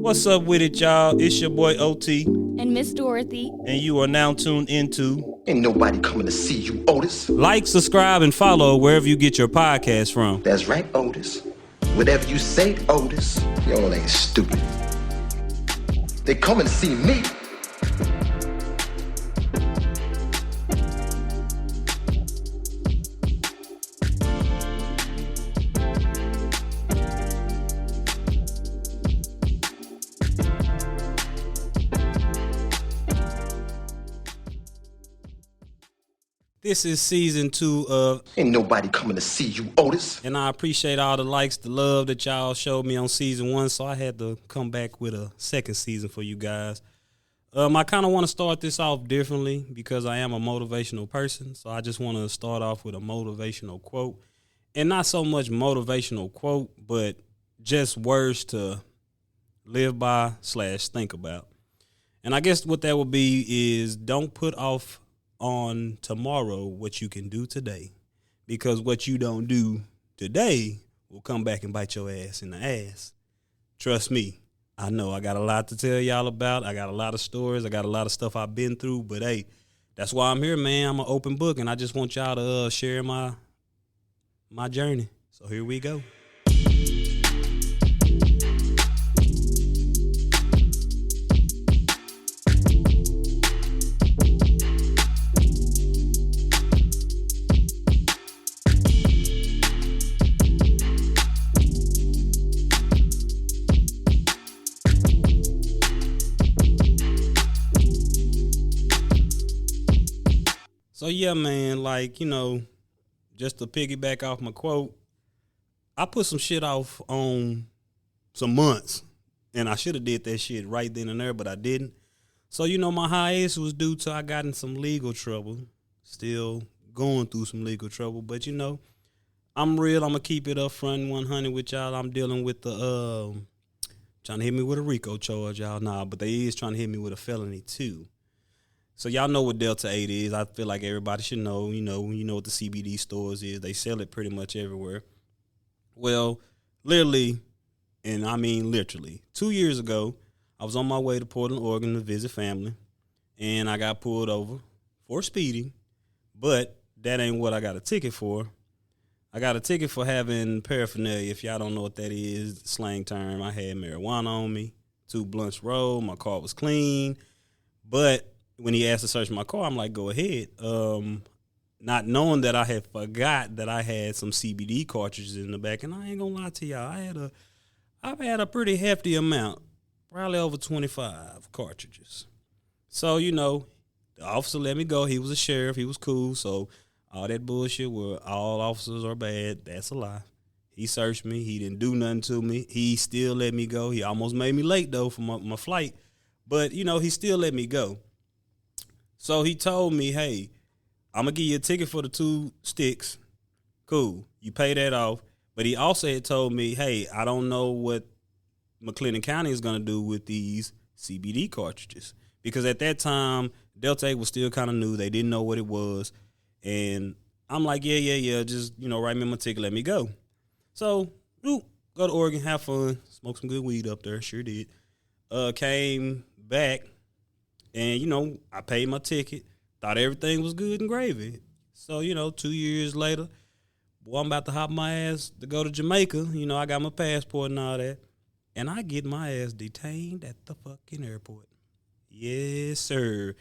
What's up with it, y'all? It's your boy OT, and Miss Dorothy. and you are now tuned into Ain't nobody coming to see you, Otis. like, subscribe, and follow wherever you get your podcast from. That's right, Otis. Whatever you say, Otis, y'all ain't stupid. They coming to see me. This is season 2 of Ain't nobody coming to see you, Otis. and I appreciate all the likes, the love that y'all showed me on season 1, so I had to come back with a second season for you guys. I kind of want to start this off differently because I am a motivational person, so I just want to start off with a motivational quote. And not so much motivational quote, but just words to live by / think about. And I guess what that would be is don't put off on tomorrow what you can do today, because what you don't do today will come back and bite your ass in the ass. Trust me, I know I got a lot to tell y'all about. I got a lot of stories. I got a lot of stuff I've been through, but hey, that's why I'm here, man. I'm an open book, and I just want y'all to share my journey. So here we go. So yeah, man, like, just to piggyback off my quote, I put some shit off on some months, and I should have did that shit right then and there, but I didn't. So, my hiatus was due to I got in some legal trouble, still going through some legal trouble, but I'm real. I'm gonna keep it up front and 100 with y'all. I'm dealing with the trying to hit me with a RICO charge, y'all. Nah, but they is trying to hit me with a felony too. So y'all know what Delta 8 is. I feel like everybody should know. You know what the CBD stores is. They sell it pretty much everywhere. Well, literally, and I mean literally, 2 years ago, I was on my way to Portland, Oregon to visit family, and I got pulled over for speeding, but that ain't what I got a ticket for. I got a ticket for having paraphernalia. If y'all don't know what that is, slang term, I had marijuana on me, 2 blunts rolled, my car was clean, but when he asked to search my car, I'm like, go ahead. Not knowing that I had forgot that I had some CBD cartridges in the back, and I ain't gonna lie to y'all, I've had a pretty hefty amount, probably over 25 cartridges. So, the officer let me go. He was a sheriff. He was cool. So all that bullshit where all officers are bad, that's a lie. He searched me. He didn't do nothing to me. He still let me go. He almost made me late, though, for my flight. But, he still let me go. So he told me, hey, I'm going to give you a ticket for the 2 sticks. Cool. You pay that off. But he also had told me, hey, I don't know what McLennan County is going to do with these CBD cartridges. Because at that time, Delta 8 was still kind of new. They didn't know what it was. And I'm like, yeah. Just, write me my ticket. Let me go. So, go to Oregon, have fun, smoke some good weed up there. Sure did. Came back. And, I paid my ticket, thought everything was good and gravy. So, 2 years later, boy, I'm about to hop my ass to go to Jamaica. I got my passport and all that. And I get my ass detained at the fucking airport. Yes, sir.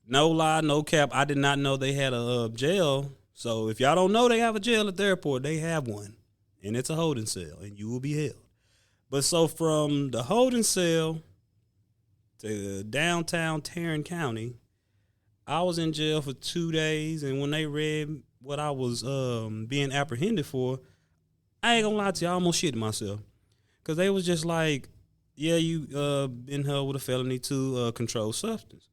No lie, no cap. I did not know they had a jail. So if y'all don't know they have a jail at the airport, they have one. And it's a holding cell, and you will be held. But so from the holding cell to downtown Tarrant County, I was in jail for 2 days, and when they read what I was being apprehended for, I ain't gonna lie to you, I almost shit myself. Because they was just like, yeah, you been held with a felony to controlled substance.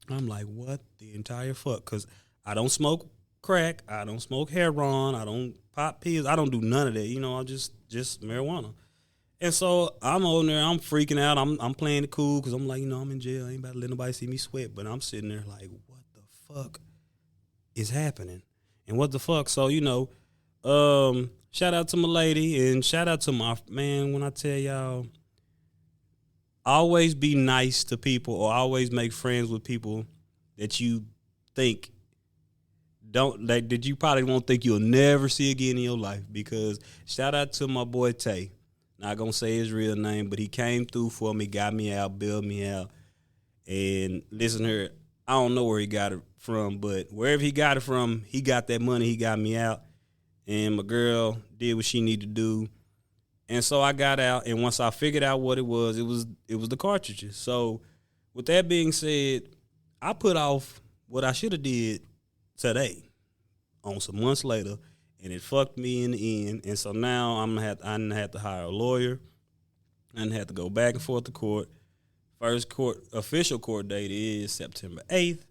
I'm like, what the entire fuck? Because I don't smoke crack, I don't smoke heroin, I don't pop pills, I don't do none of that. I just marijuana. And so I'm on there, I'm freaking out, I'm playing it cool because I'm like, I'm in jail, I ain't about to let nobody see me sweat. But I'm sitting there like, what the fuck is happening? And what the fuck? So, shout out to my lady and shout out to my man. When I tell y'all, always be nice to people or always make friends with people that you think that you probably won't think you'll never see again in your life. Because shout out to my boy Tay. Not gonna say his real name, but he came through for me, got me out, bailed me out. And listen here, I don't know where he got it from, but wherever he got it from, he got that money, he got me out. And my girl did what she needed to do. And so I got out, and once I figured out what it was the cartridges. So with that being said, I put off what I should have did today on some months later, and it fucked me in the end. And so now I done have to hire a lawyer. I done have to go back and forth to court. First official court date is September 8th.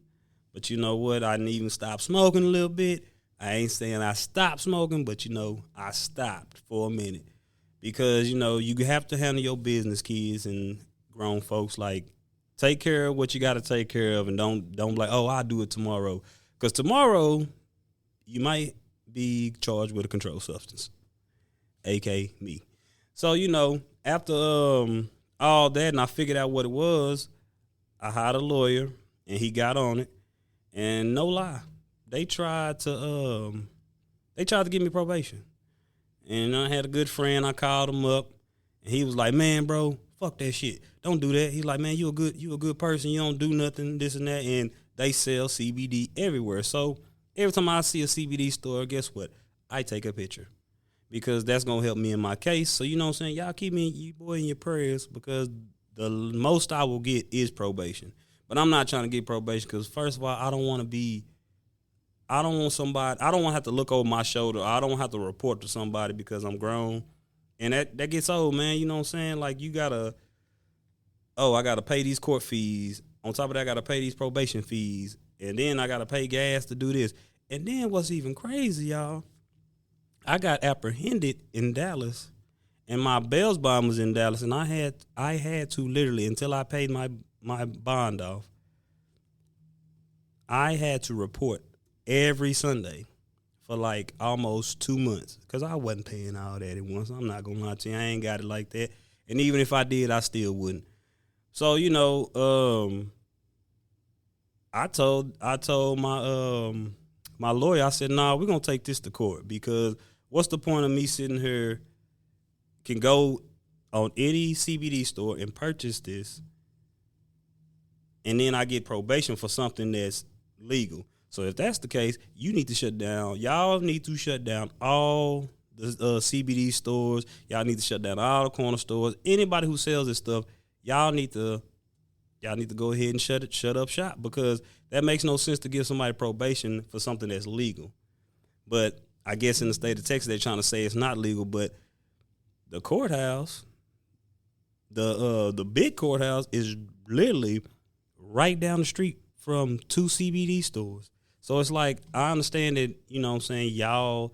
But you know what? I didn't even stop smoking a little bit. I ain't saying I stopped smoking, but, I stopped for a minute. Because, you have to handle your business, kids and grown folks. Like, take care of what you got to take care of, and don't be like, oh, I'll do it tomorrow. Because tomorrow, you might be charged with a controlled substance, a.k.a. me. So, after all that, and I figured out what it was, I hired a lawyer, and he got on it. And no lie, they tried to give me probation. And I had a good friend. I called him up, and he was like, "Man, bro, fuck that shit. Don't do that." He's like, "Man, you a good person. You don't do nothing, this and that." And they sell CBD everywhere. So every time I see a CBD store, guess what? I take a picture because that's gonna help me in my case. So you know what I'm saying? Y'all keep me, you boy, in your prayers, because the most I will get is probation. But I'm not trying to get probation because, first of all, I don't want to have to look over my shoulder. I don't have to report to somebody because I'm grown. And that gets old, man. You know what I'm saying? Like, I got to pay these court fees. On top of that, I got to pay these probation fees. And then I got to pay gas to do this. And then what's even crazy, y'all, I got apprehended in Dallas, and my bail bond was in Dallas, and I had to literally, until I paid my bond off, I had to report every Sunday for like almost 2 months because I wasn't paying all that at once. I'm not gonna lie to you, I ain't got it like that. And even if I did, I still wouldn't. So I told my lawyer, I said, "Nah, we're gonna take this to court because what's the point of me sitting here can go on any CBD store and purchase this, and then I get probation for something that's legal? So if that's the case, y'all need to shut down all the CBD stores. Y'all need to shut down all the corner stores. Anybody who sells this stuff, y'all need to go ahead and shut up shop, because that makes no sense to give somebody probation for something that's legal." But I guess in the state of Texas, they're trying to say it's not legal. But the courthouse, the big courthouse, is literally right down the street from 2 CBD stores. So it's like, I understand that, you know what I'm saying, y'all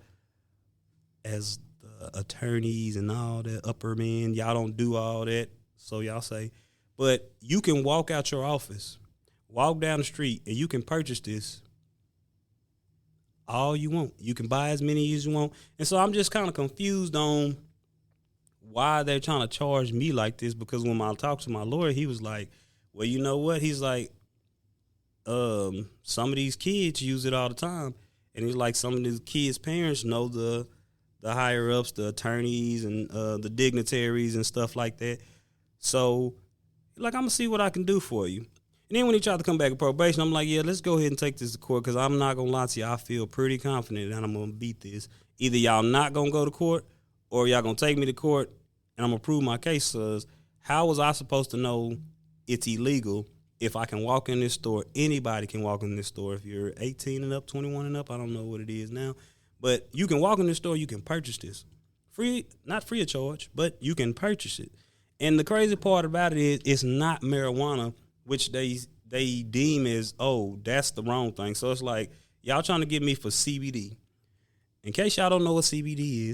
as the attorneys and all that upper men, y'all don't do all that, so y'all say. But you can walk out your office, walk down the street, and you can purchase this all you want. You can buy as many as you want. And so I'm just kind of confused on why they're trying to charge me like this, because when I talked to my lawyer, he was like, well, you know what? He's like, some of these kids use it all the time. And he's like, some of these kids' parents know the higher ups, the attorneys and the dignitaries and stuff like that. So, like, I'm going to see what I can do for you. And then when he tried to come back with probation, I'm like, yeah, let's go ahead and take this to court, because I'm not going to lie to you. I feel pretty confident that I'm going to beat this. Either y'all not going to go to court, or y'all going to take me to court and I'm going to prove my case. Because how was I supposed to know it's illegal if I can walk in this store? Anybody can walk in this store. If you're 18 and up, 21 and up, I don't know what it is now. But you can walk in this store, you can purchase this. Free, not free of charge, but you can purchase it. And the crazy part about it is it's not marijuana, which they deem as, oh, that's the wrong thing. So it's like, y'all trying to get me for CBD. In case y'all don't know what CBD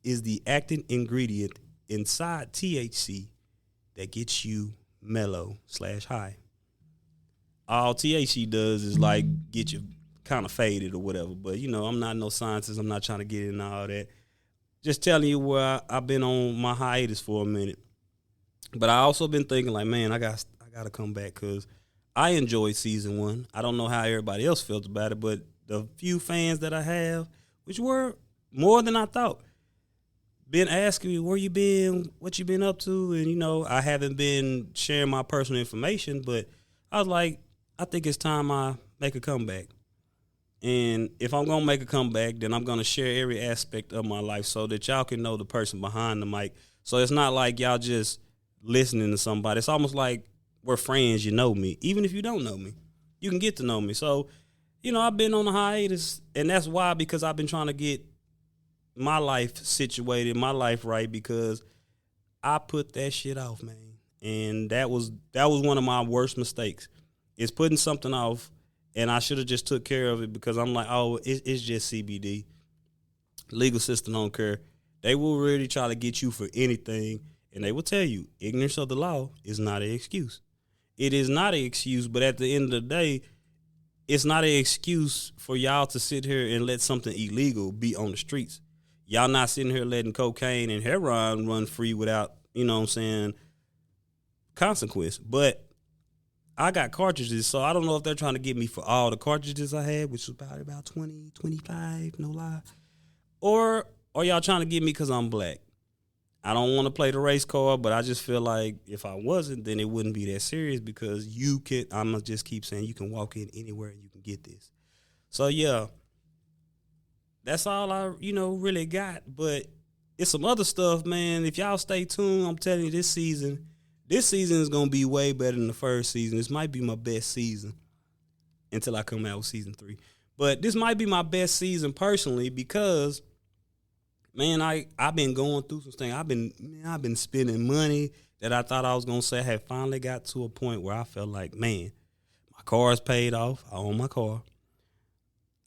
is the active ingredient inside THC that gets you mellow/high. All THC does is like get you kind of faded or whatever. But, I'm not no scientist. I'm not trying to get into all that. Just telling you where I've been on my hiatus for a minute. But I also been thinking like, man, I got to come back because I enjoyed season 1. I don't know how everybody else felt about it, but the few fans that I have, which were more than I thought, been asking me where you been, what you been up to, and I haven't been sharing my personal information, but I was like, I think it's time I make a comeback. And if I'm gonna make a comeback, then I'm gonna share every aspect of my life so that y'all can know the person behind the mic. So it's not like y'all just listening to somebody. It's almost like we're friends. You know me, even if you don't know me, you can get to know me. So, I've been on a hiatus, and that's why, because I've been trying to get my life situated, my life right, because I put that shit off, man. And that was one of my worst mistakes, is putting something off, and I should have just took care of it, because I'm like, oh, it's just CBD. Legal system don't care. They will really try to get you for anything, and they will tell you ignorance of the law is not an excuse. It is not an excuse, but at the end of the day, it's not an excuse for y'all to sit here and let something illegal be on the streets. Y'all not sitting here letting cocaine and heroin run free without, consequence. But I got cartridges, so I don't know if they're trying to get me for all the cartridges I had, which was about 20, 25, no lie. Or are y'all trying to get me because I'm black? I don't want to play the race card, but I just feel like if I wasn't, then it wouldn't be that serious, because I'm going to just keep saying you can walk in anywhere and you can get this. So, yeah, that's all I, really got. But it's some other stuff, man. If y'all stay tuned, I'm telling you, this season is going to be way better than the first season. This might be my best season until I come out with season 3. But this might be my best season personally, because, man, I've been going through some things. I've been spending money that I thought I was going to say. I had finally got to a point where I felt like, man, my car is paid off. I own my car.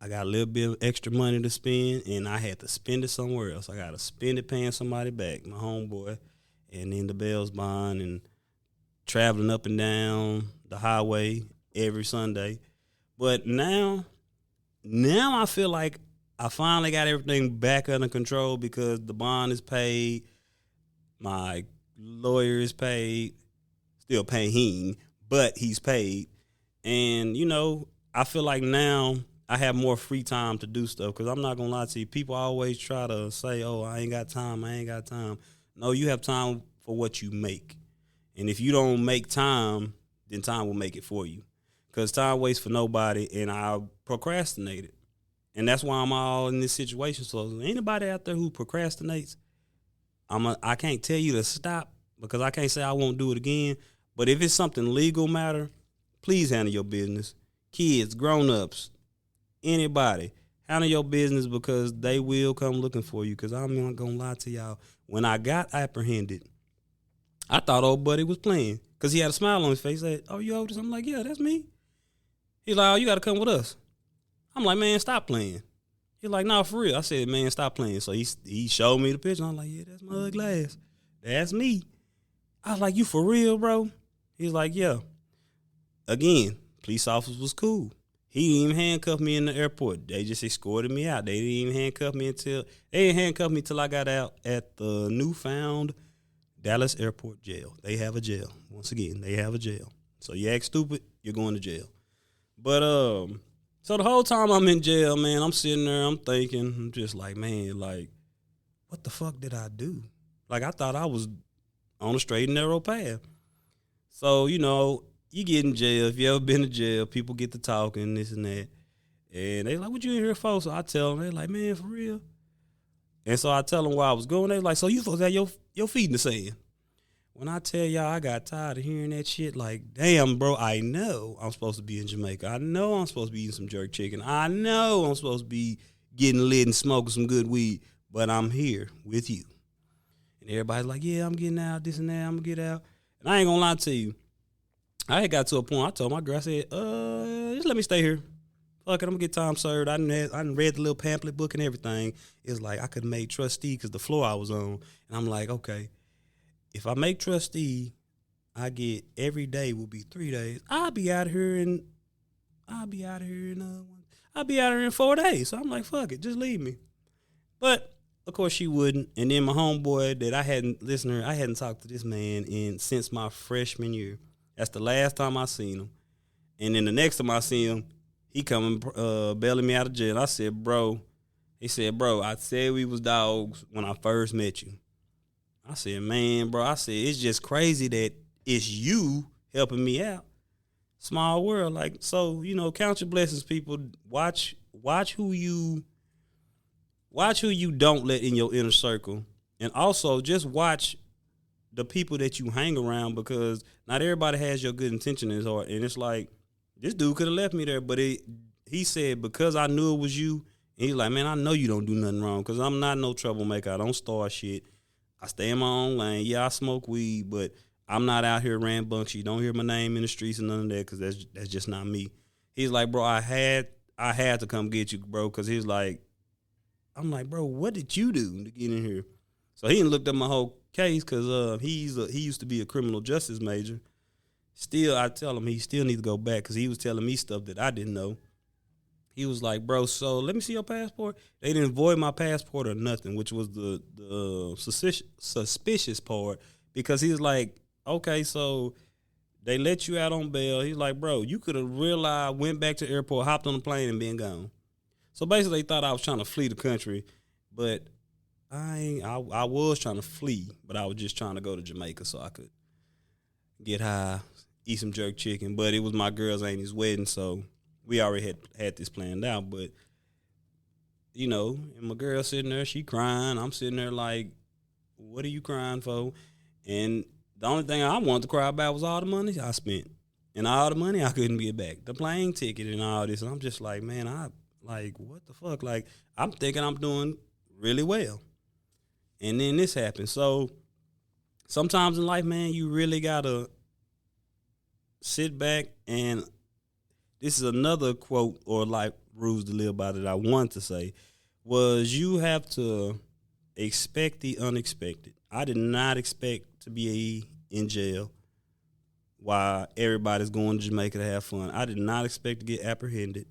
I got a little bit of extra money to spend, and I had to spend it somewhere else. I got to spend it paying somebody back, my homeboy, and then the Bells bond, and traveling up and down the highway every Sunday. But now I feel like I finally got everything back under control, because the bond is paid, my lawyer is paid, still paying, but he's paid. And, I feel like now I have more free time to do stuff, because I'm not going to lie to you. People always try to say, oh, I ain't got time. No, you have time for what you make. And if you don't make time, then time will make it for you, because time waits for nobody, and I procrastinated. And that's why I'm all in this situation. So anybody out there who procrastinates, I can't tell you to stop, because I can't say I won't do it again. But if it's something legal matter, please handle your business. Kids, grown-ups, anybody, handle your business, because they will come looking for you. Because I'm not going to lie to y'all. When I got apprehended, I thought old buddy was playing, because he had a smile on his face. He said, oh, you Otis? I'm like, yeah, that's me. He's like, oh, you got to come with us. I'm like, man, stop playing. He's like, no, for real. I said, man, stop playing. So he showed me the picture. I'm like, yeah, that's my ugly ass. That's me. I was like, you for real, bro? He's like, yeah. Again, police officer was cool. He didn't even handcuff me in the airport. They just escorted me out. They didn't even handcuff me till I got out at the newfound Dallas Airport jail. They have a jail. Once again, they have a jail. So you act stupid, you're going to jail. But so the whole time I'm in jail, man, I'm sitting there, I'm thinking, I'm just like, man, like, what the fuck did I do? Like, I thought I was on a straight and narrow path. So, you get in jail. If you ever been to jail, people get to talking, this and that. And they like, what you in here for? So I tell them, they like, man, for real? And so I tell them where I was going. They like, so you supposed to have your feet in the sand. When I tell y'all I got tired of hearing that shit, like, damn, bro, I know I'm supposed to be in Jamaica. I know I'm supposed to be eating some jerk chicken. I know I'm supposed to be getting lit and smoking some good weed, but I'm here with you. And everybody's like, yeah, I'm getting out, this and that, I'm going to get out. And I ain't going to lie to you. I had got to a point, I told my girl, I said, just let me stay here. Fuck it, I'm going to get time served. I done read the little pamphlet book and everything. It's like I could have made trustee because the floor I was on. And I'm like, okay. If I make trustee, I get every day will be 3 days. I'll be out here in 4 days. So I'm like, fuck it, just leave me. But Of course she wouldn't. And then my homeboy that I hadn't talked to this man since my freshman year. That's the last time I seen him. And then the next time I see him, he coming bailing me out of jail. I said, bro, he said, bro, I said we was dogs when I first met you. I said, man, bro, I said, it's just crazy that it's you helping me out. Small world. Like, so, count your blessings, people. Watch who you don't let in your inner circle. And also just watch the people that you hang around, because not everybody has your good intention in his heart. And it's like, this dude could have left me there, but he said, because I knew it was you, and he's like, man, I know you don't do nothing wrong, because I'm not no troublemaker. I don't start shit. I stay in my own lane. Yeah, I smoke weed, but I'm not out here rambunctious. You don't hear my name in the streets and none of that, because that's just not me. He's like, bro, I had to come get you, bro, because he's like, I'm like, bro, what did you do to get in here? So he didn't looked up my whole case, because he used to be a criminal justice major. Still, I tell him he still needs to go back, because he was telling me stuff that I didn't know. He was like, bro, so let me see your passport. They didn't void my passport or nothing, which was the suspicious part, because he was like, okay, so they let you out on bail. He's like, bro, you could have realized, went back to the airport, hopped on the plane, and been gone. So basically, they thought I was trying to flee the country, but I was trying to flee, but I was just trying to go to Jamaica so I could get high, eat some jerk chicken. But it was my girl's auntie's wedding, so we already had this planned out. But, and my girl sitting there, she crying. I'm sitting there like, what are you crying for? And the only thing I wanted to cry about was all the money I spent. And all the money I couldn't get back. The plane ticket and all this. And I'm just like, man, what the fuck? Like, I'm thinking I'm doing really well. And then this happened. So sometimes in life, man, you really got to sit back, and this is another quote or life rules to live by that I want to say, was you have to expect the unexpected. I did not expect to be in jail while everybody's going to Jamaica to have fun. I did not expect to get apprehended.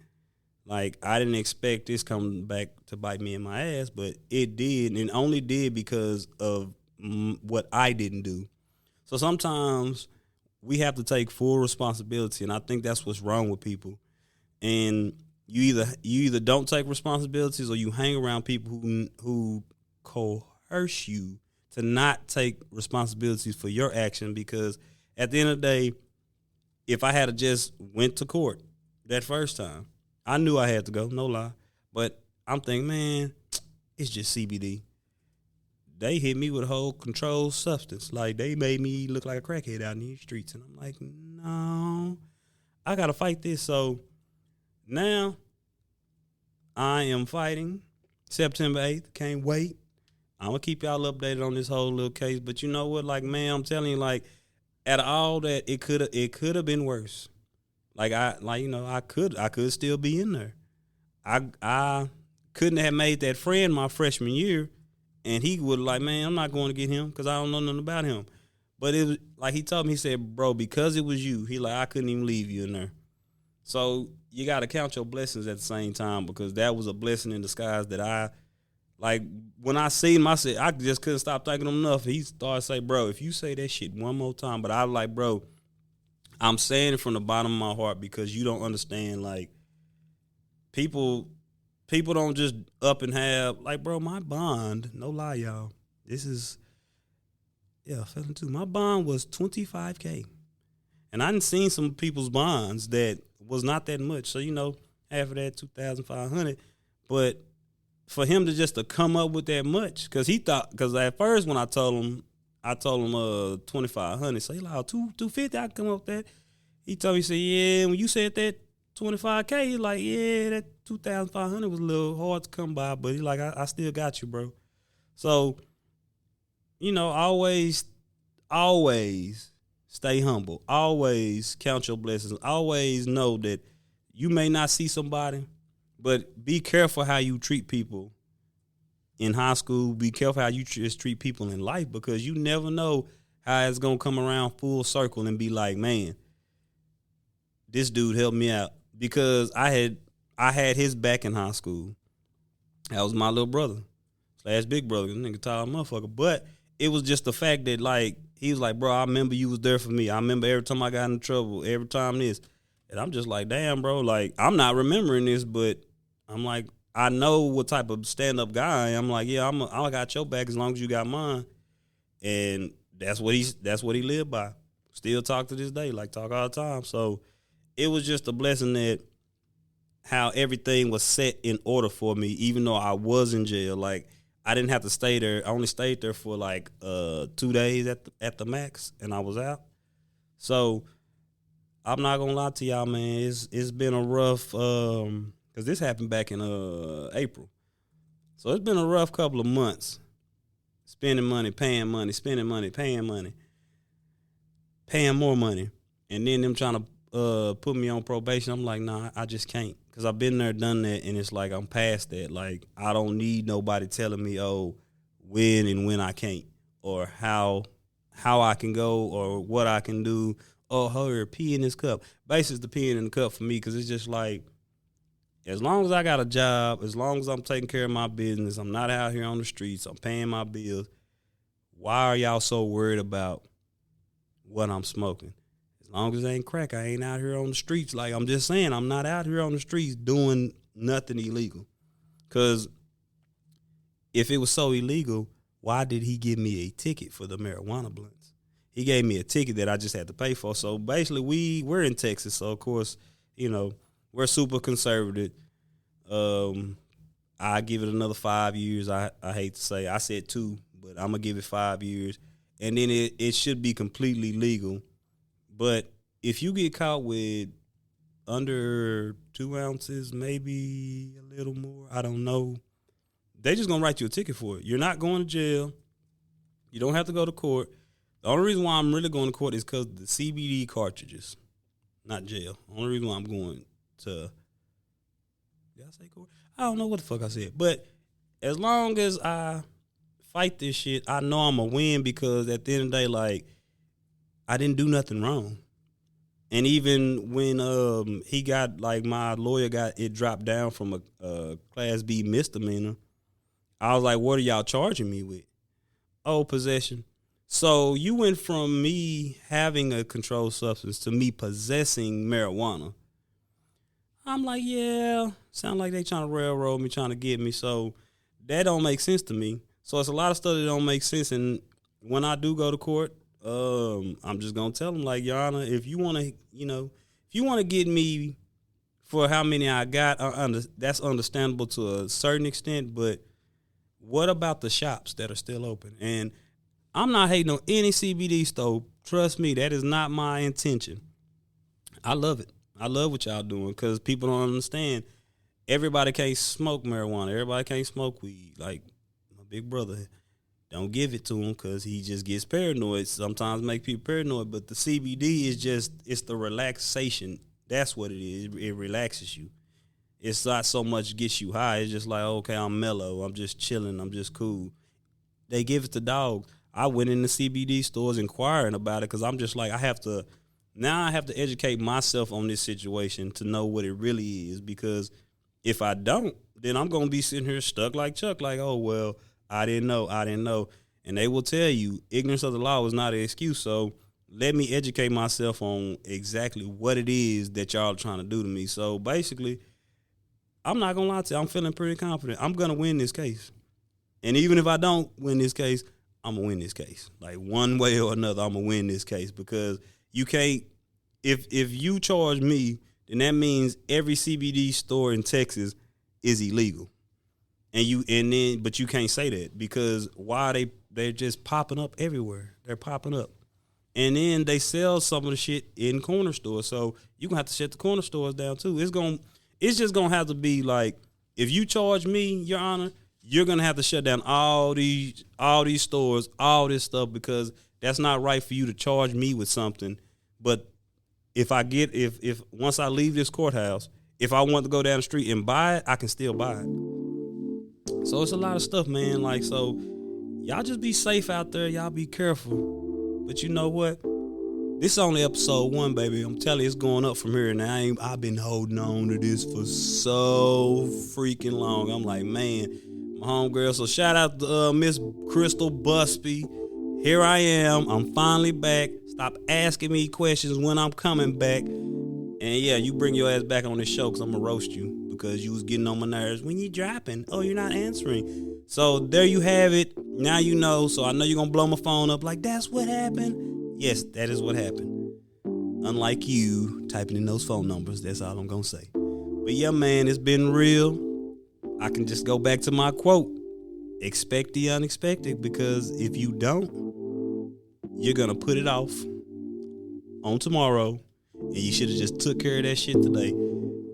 Like, I didn't expect this coming back to bite me in my ass, but it did, and only did because of what I didn't do. So sometimes we have to take full responsibility, and I think that's what's wrong with people. And you either don't take responsibilities, or you hang around people who coerce you to not take responsibilities for your action, because at the end of the day, if I had just went to court that first time, I knew I had to go, no lie. But I'm thinking, man, it's just CBD. They hit me with a whole controlled substance. Like, they made me look like a crackhead out in these streets. And I'm like, no, I got to fight this. So now I am fighting September 8th. Can't wait. I'm going to keep y'all updated on this whole little case. But you know what? Like, man, I'm telling you, like, out of all that, it could have been worse. I could still be in there. I couldn't have made that friend my freshman year, and he would like, man, I'm not going to get him because I don't know nothing about him. But it was like he told me, he said, bro, because it was you, he like, I couldn't even leave you in there. So you got to count your blessings at the same time, because that was a blessing in disguise that I, like, when I seen him, I said, I just couldn't stop thanking him enough. He started to say, bro, if you say that shit one more time, but I was like, bro, I'm saying it from the bottom of my heart, because you don't understand, like, people don't just up and have, like, bro, my bond, no lie, y'all, this is, yeah, fell into, my bond was $25K. And I done seen some people's bonds that was not that much. So, half of that, $2,500. But for him to come up with that much, because because at first when I told him $2,500. So he like, oh, $250, I can come up with that. He told me, he said, yeah, when you said that $25K, he like, yeah, that $2,500 was a little hard to come by, but he like, I still got you, bro. So, always stay humble. Always count your blessings. Always know that you may not see somebody, but be careful how you treat people in high school. Be careful how you just treat people in life, because you never know how it's going to come around full circle and be like, man, this dude helped me out, because I had his back in high school. That was my little brother. Slash big brother, nigga tall motherfucker. But it was just the fact that, like, he was like, bro, I remember you was there for me. I remember every time I got in trouble, every time this. And I'm just like, damn, bro, like, I'm not remembering this, but I'm like, I know what type of stand-up guy I am. I'm like, yeah, I got your back as long as you got mine. And that's what he lived by. Still talk to this day, like talk all the time. So it was just a blessing that how everything was set in order for me, even though I was in jail. Like, I didn't have to stay there. I only stayed there for like 2 days at the max, and I was out. So I'm not gonna lie to y'all, man. It's been a rough because this happened back in April. So it's been a rough couple of months. Spending money, paying money, spending money, paying money, paying more money, and then them trying to put me on probation. I'm like, nah, I just can't, because I've been there, done that, and it's like I'm past that. Like, I don't need nobody telling me, oh, when and when I can't, or how I can go, or what I can do. Oh, her pee in this cup. Basically, the peeing in the cup for me, because it's just like, as long as I got a job, as long as I'm taking care of my business, I'm not out here on the streets, I'm paying my bills, why are y'all so worried about what I'm smoking? As long as it ain't crack, I ain't out here on the streets. Like, I'm just saying, I'm not out here on the streets doing nothing illegal. Because if it was so illegal, why did he give me a ticket for the marijuana blunts? He gave me a ticket that I just had to pay for. So basically, we're in Texas, so of course, you know, we're super conservative. I give it another 5 years. I hate to say, I said 2, but I'm gonna give it 5 years, and then it should be completely legal. But if you get caught with under 2 ounces, maybe a little more, I don't know, they just gonna write you a ticket for it. You're not going to jail. You don't have to go to court. The only reason why I'm really going to court is because the CBD cartridges, not jail. The only reason why I'm going to, did I say court? I don't know what the fuck I said. But as long as I fight this shit, I know I'm going to win, because at the end of the day, like, I didn't do nothing wrong. And even when he got, like, my lawyer got it dropped down from a Class B misdemeanor, I was like, what are y'all charging me with? Oh, possession. So you went from me having a controlled substance to me possessing marijuana. I'm like, yeah, sound like they trying to railroad me, trying to get me. So that don't make sense to me. So it's a lot of stuff that don't make sense. And when I do go to court, I'm just gonna tell them, like, Your Honor, if you want to, if you want to get me for how many I got, that's understandable to a certain extent. But what about the shops that are still open? And I'm not hating on any CBD store. Trust me, that is not my intention. I love it. I love what y'all doing, because people don't understand. Everybody can't smoke marijuana. Everybody can't smoke weed. Like, my big brother, don't give it to him, because he just gets paranoid. Sometimes make people paranoid. But the CBD is just, it's the relaxation. That's what it is. It relaxes you. It's not so much gets you high. It's just like, okay, I'm mellow. I'm just chilling. I'm just cool. They give it to dogs. I went in the CBD stores inquiring about it, because I'm just like, I have to educate myself on this situation to know what it really is, because if I don't, then I'm going to be sitting here stuck like Chuck, like, oh, well, I didn't know. And they will tell you ignorance of the law is not an excuse. So let me educate myself on exactly what it is that y'all are trying to do to me. So basically, I'm not going to lie to you, I'm feeling pretty confident. I'm going to win this case. And even if I don't win this case, I'm going to win this case. Like, one way or another, I'm going to win this case, because you can't, if you charge me, then that means every CBD store in Texas is illegal. But you can't say that, because why they're just popping up everywhere. They're popping up. And then they sell some of the shit in corner stores. So you're going to have to shut the corner stores down too. It's just going to have to be like, if you charge me, Your Honor, you're going to have to shut down all these stores, all this stuff, because that's not right for you to charge me with something. But if once I leave this courthouse, if I want to go down the street and buy it, I can still buy it. So it's a lot of stuff, man. Like, so y'all just be safe out there. Y'all be careful. But you know what? This is only episode 1, baby. I'm telling you, it's going up from here. Now I've been holding on to this for so freaking long. I'm like, man. my homegirl. So shout out to Miss Crystal Busby. Here I am. I'm finally back. Stop asking me questions when I'm coming back. And yeah, you bring your ass back on this show because I'm going to roast you because you was getting on my nerves. When you dropping? Oh, you're not answering. So there you have it. Now you know. So I know you're going to blow my phone up like, that's what happened. Yes, that is what happened. Unlike you typing in those phone numbers. That's all I'm going to say. But yeah, man, it's been real. I can just go back to my quote. Expect the unexpected, because if you don't, you're going to put it off on tomorrow, and you should have just took care of that shit today.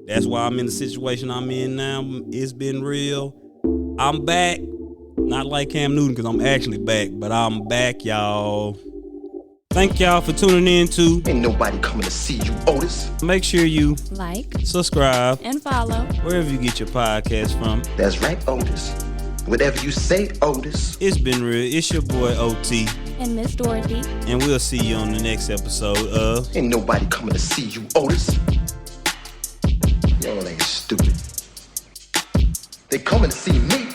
That's why I'm in the situation I'm in now. It's been real. I'm back. Not like Cam Newton, because I'm actually back, but I'm back, y'all. Thank y'all for tuning in to Ain't Nobody Coming to See You Otis. Make sure you like, subscribe, and follow wherever you get your podcast from. That's right, Otis. Whatever you say, Otis. It's been real. It's your boy OT. and Miss Dorothy. And we'll see you on the next episode of Ain't Nobody Coming to See You Otis. Y'all ain't stupid. They coming to see me.